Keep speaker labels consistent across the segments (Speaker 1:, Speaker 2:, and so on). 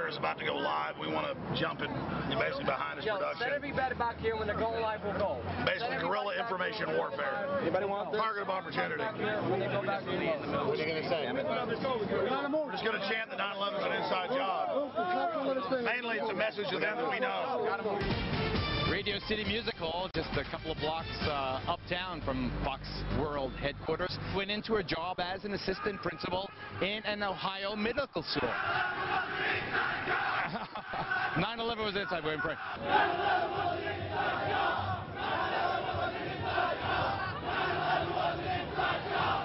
Speaker 1: Rivera is about to go live. We want to jump in basically behind his production.
Speaker 2: Send everybody back here. When they're going live, we'll go.
Speaker 1: Basically, guerrilla information warfare.
Speaker 3: Anybody want this?
Speaker 1: Target of opportunity.
Speaker 2: When they go back here,
Speaker 3: What are you going to say?
Speaker 1: We're just going to chant that 9/11 is an inside job. Mainly, it's a message to them that we know.
Speaker 4: Radio City Music Hall, just a couple of blocks uptown from Fox World headquarters. Went into her job as an assistant principal in an Ohio medical school. 9/11 was inside. We're in prayer.
Speaker 5: 9/11 was an inside job. 9/11 was an inside job. 9/11 was an inside job.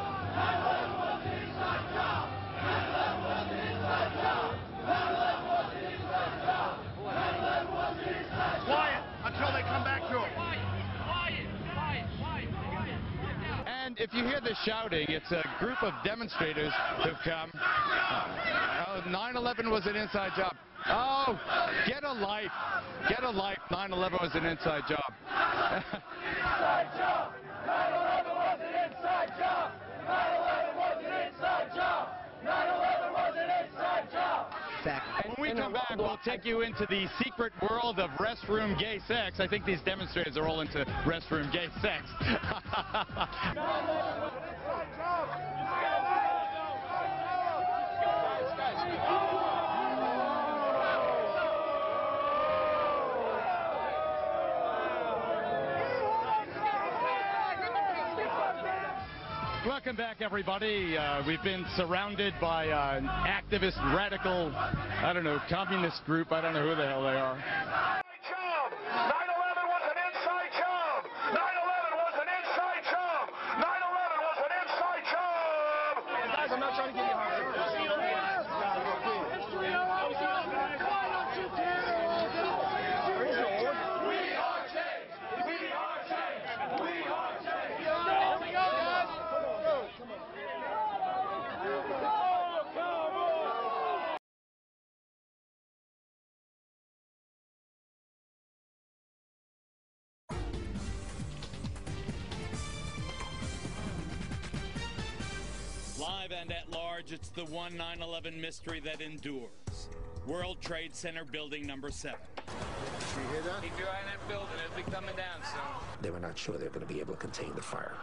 Speaker 5: 9/11 was an inside job. 9/11 was an inside job. 9/11 was an inside job. 9/11 was an inside job.
Speaker 1: Quiet until they come back to it.
Speaker 4: And if you hear this shouting, it's a group of demonstrators who've come. 9/11 was an inside job. Oh, get a life. Get a life. 9/11 was an inside job.
Speaker 5: Inside job. 9/11 was an inside job. 9/11 was an inside job. 9/11 was an inside job.
Speaker 4: And when we come back, we'll take you into the secret world of restroom gay sex. I think these demonstrators are all into restroom gay sex.
Speaker 5: 9/11 was an inside job.
Speaker 4: Welcome back, everybody. We've been surrounded by an activist, radical, I don't know, communist group. I don't know who the hell they are.
Speaker 5: 9/11 was an inside job. 9/11 was an inside job. 9/11 was an inside job.
Speaker 2: guys, I'm not trying to get you harmed.
Speaker 6: Live and at large, it's the one 9/11 mystery that endures. World Trade Center building number 7.
Speaker 3: You hear that?
Speaker 2: Keep your eye on that building. It'll be coming down soon.
Speaker 7: They were not sure they were going to be able to contain the fire.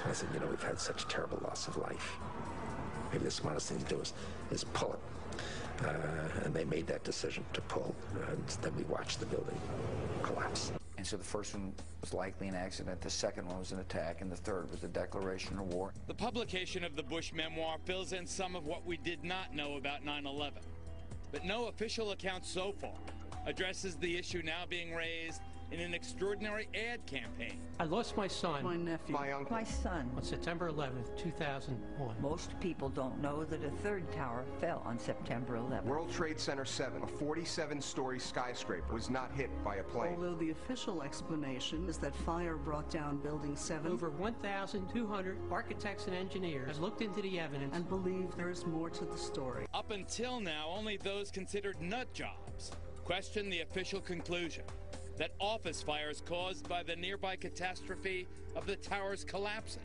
Speaker 7: And I said, you know, we've had such terrible loss of life. Maybe the smartest thing to do is pull it. And they made that decision to pull, and then we watched the building collapse.
Speaker 8: And so the first one was likely an accident, the second one was an attack, and the third was a declaration of war.
Speaker 6: The publication of the Bush memoir fills in some of what we did not know about 9/11. But no official account so far addresses the issue now being raised in an extraordinary ad campaign.
Speaker 9: I lost my son.
Speaker 10: My nephew.
Speaker 3: My uncle.
Speaker 10: My son.
Speaker 9: On September 11th, 2001.
Speaker 10: Most people don't know that a third tower fell on September 11th.
Speaker 3: World Trade Center 7, a 47-story skyscraper, was not hit by a plane.
Speaker 11: Although the official explanation is that fire brought down Building 7.
Speaker 9: Over 1,200 architects and engineers have looked into the evidence
Speaker 11: and believe there is more to the story.
Speaker 6: Up until now, only those considered nut jobs question the official conclusion that office fires caused by the nearby catastrophe of the towers collapsing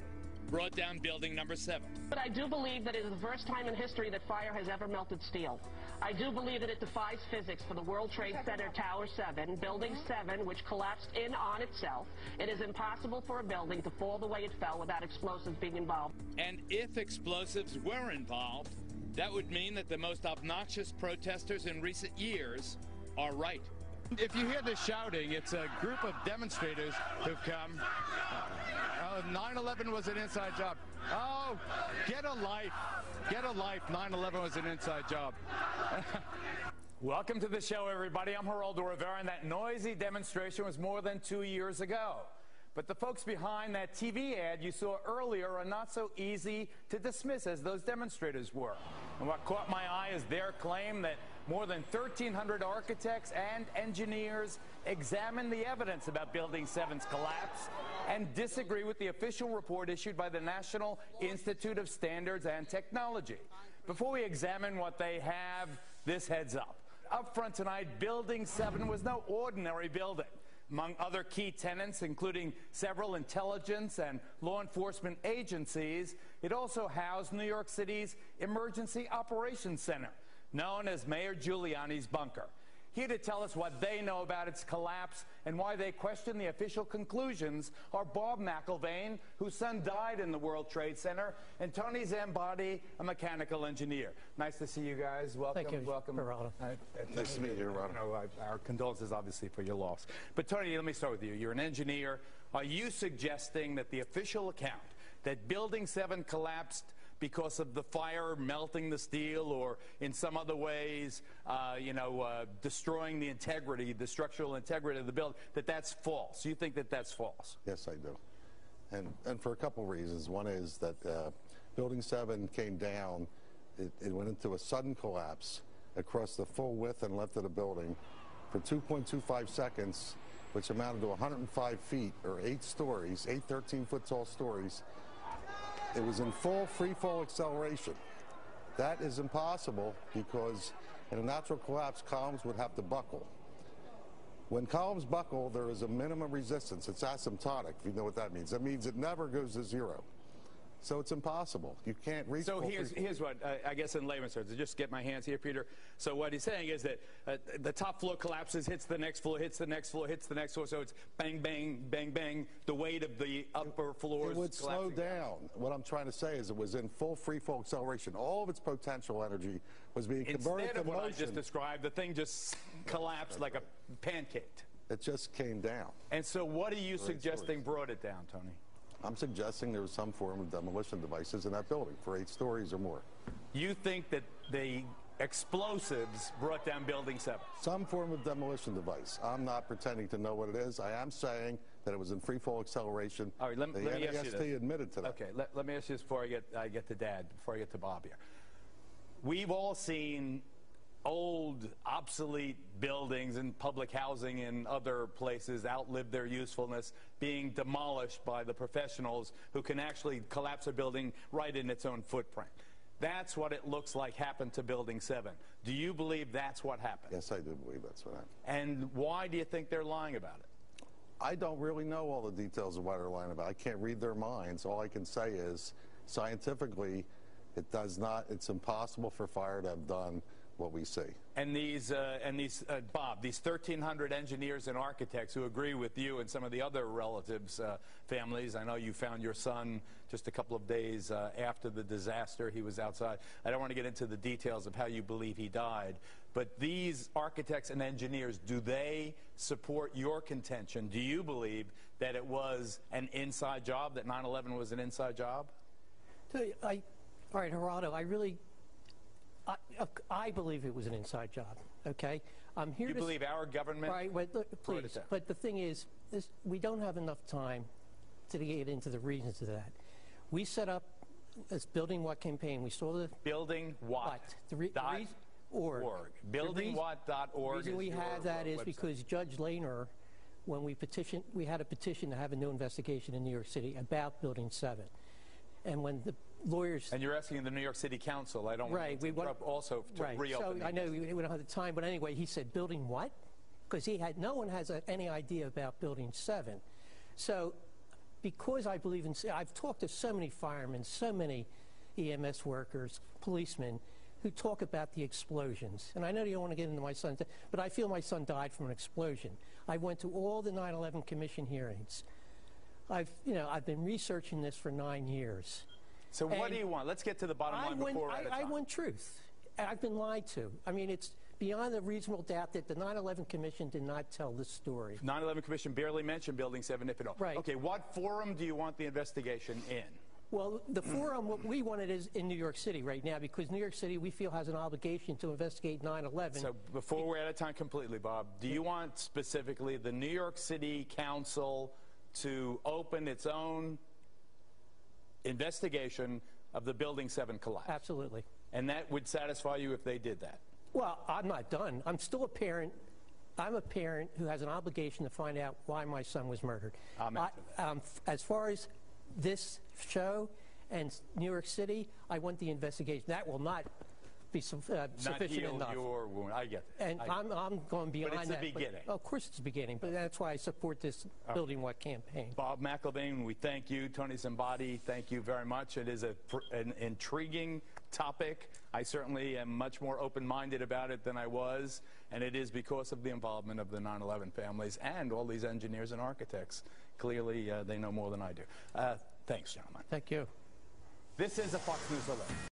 Speaker 6: brought down building number 7.
Speaker 12: But I do believe that it is the first time in history that fire has ever melted steel. I do believe that it defies physics for the World Trade Center Tower 7, Building 7, which collapsed in on itself. It is impossible for a building to fall the way it fell without explosives being involved.
Speaker 6: And if explosives were involved, that would mean that the most obnoxious protesters in recent years are right.
Speaker 4: If you hear this shouting, it's a group of demonstrators who've come. 9/11 was an inside job. Oh, get a life. Get a life. 9/11 was an inside job.
Speaker 13: Welcome to the show, everybody. I'm Geraldo Rivera, and that noisy demonstration was more than 2 years ago. But the folks behind that TV ad you saw earlier are not so easy to dismiss as those demonstrators were. And what caught my eye is their claim that more than 1,300 architects and engineers examined the evidence about Building 7's collapse and disagree with the official report issued by the National Institute of Standards and Technology. Before we examine what they have, this heads up. Up front tonight, Building 7 was no ordinary building. Among other key tenants, including several intelligence and law enforcement agencies, it also housed New York City's Emergency Operations Center, known as Mayor Giuliani's bunker. Here to tell us what they know about its collapse and why they question the official conclusions are Bob McIlvaine, whose son died in the World Trade Center, and Tony Zambati, a mechanical engineer. Nice to see you guys. Welcome.
Speaker 9: Thank you,
Speaker 13: welcome.
Speaker 9: Geraldo.
Speaker 14: Nice to meet you, Geraldo.
Speaker 13: Our condolences, obviously, for your loss. But Tony, let me start with you. You're an engineer. Are you suggesting that the official account that Building 7 collapsed because of the fire melting the steel or in some other ways, destroying the integrity, the structural integrity of the building, that's false? You think that that's false?
Speaker 14: Yes, I do. And for a couple of reasons. One is that Building 7 came down. It went into a sudden collapse across the full width and length of the building for 2.25 seconds, which amounted to 105 feet or 8 stories, 8 13-foot tall stories. It was in full free fall acceleration. That is impossible because in a natural collapse, columns would have to buckle. When columns buckle, there is a minimum resistance. It's asymptotic, if you know what that means. That means it never goes to zero. So it's impossible. You can't reach.
Speaker 13: So here's what I guess in layman's terms, just get my hands here, Peter. So what he's saying is that the top floor collapses, hits the next floor, hits the next floor, hits the next floor. So it's bang, bang, bang, bang. The weight of the upper floors.
Speaker 14: It would slow down. What I'm trying to say is it was in full free fall acceleration. All of its potential energy was being converted to motion.
Speaker 13: Instead of what I just described, the thing just collapsed like a pancake.
Speaker 14: It just came down.
Speaker 13: And so what are you suggesting brought it down, Tony?
Speaker 14: I'm suggesting there was some form of demolition devices in that building for 8 stories or more.
Speaker 13: You think that the explosives brought down Building 7?
Speaker 14: Some form of demolition device. I'm not pretending to know what it is. I am saying that it was in free fall acceleration.
Speaker 13: All right, let me ask you this.
Speaker 14: Admitted to that.
Speaker 13: Okay, let me ask you this before I get to Dad, before I get to Bob here. We've all seen old, obsolete buildings and public housing in other places outlive their usefulness, being demolished by the professionals who can actually collapse a building right in its own footprint. That's what it looks like happened to Building 7. Do you believe that's what happened?
Speaker 14: Yes, I do believe that's what happened.
Speaker 13: And why do you think they're lying about it?
Speaker 14: I don't really know all the details of why they're lying about it. I can't read their minds. All I can say is, scientifically, it's impossible for fire to have done what we see.
Speaker 13: And Bob, these 1,300 engineers and architects who agree with you and some of the other relatives' families. I know you found your son just a couple of days after the disaster. He was outside. I don't want to get into the details of how you believe he died, but these architects and engineers, do they support your contention? Do you believe that it was an inside job, that 9/11 was an inside job?
Speaker 9: All right, Geraldo, I believe it was an inside job, okay? I'm here
Speaker 13: you
Speaker 9: to
Speaker 13: believe our government?
Speaker 9: Right, look, please. But the thing is, we don't have enough time to get into the reasons of that. We set up this Building What campaign. We saw the...
Speaker 13: Building What?
Speaker 9: .org.
Speaker 13: BuildingWhat.org.
Speaker 9: The reason we have that is because Judge Lehner, when we had a petition to have a new investigation in New York City about Building 7. And when the lawyers...
Speaker 13: And you're asking the New York City Council. I don't want to interrupt also to reopen.
Speaker 9: So I know we don't have the time, but anyway, he said, Building what? Because no one has any idea about Building 7. So because I believe in... I've talked to so many firemen, so many EMS workers, policemen, who talk about the explosions. And I know you don't want to get into my son's... But I feel my son died from an explosion. I went to all the 9/11 Commission hearings. I've been researching this for 9 years.
Speaker 13: So what do you want? Let's get to the bottom line before we're out of time.
Speaker 9: I want truth. I've been lied to. I mean, it's beyond a reasonable doubt that the 9/11 Commission did not tell this story.
Speaker 13: 9/11 Commission barely mentioned Building 7, if at all.
Speaker 9: Right.
Speaker 13: Okay, what forum do you want the investigation in?
Speaker 9: Well, the forum, what we want it is in New York City right now, because New York City, we feel, has an obligation to investigate 9/11.
Speaker 13: So before we're out of time completely, Bob, do you want specifically the New York City Council to open its own investigation of the Building 7 collapse?
Speaker 9: Absolutely.
Speaker 13: And that would satisfy you if they did that?
Speaker 9: Well, I'm not done. I'm still a parent. I'm a parent who has an obligation to find out why my son was murdered. As far as this show and New York City, I want the investigation. That will not be sufficient enough.
Speaker 13: Your wound. I get it.
Speaker 9: And I'm going beyond that.
Speaker 13: But it's the beginning.
Speaker 9: Of course it's the beginning, but that's why I support this Building What campaign.
Speaker 13: Bob McIlvaine, we thank you. Tony Zambati, thank you very much. It is an intriguing topic. I certainly am much more open-minded about it than I was, and it is because of the involvement of the 9/11 families and all these engineers and architects. Clearly, they know more than I do. Thanks, gentlemen.
Speaker 9: Thank you.
Speaker 13: This is a Fox News Alert.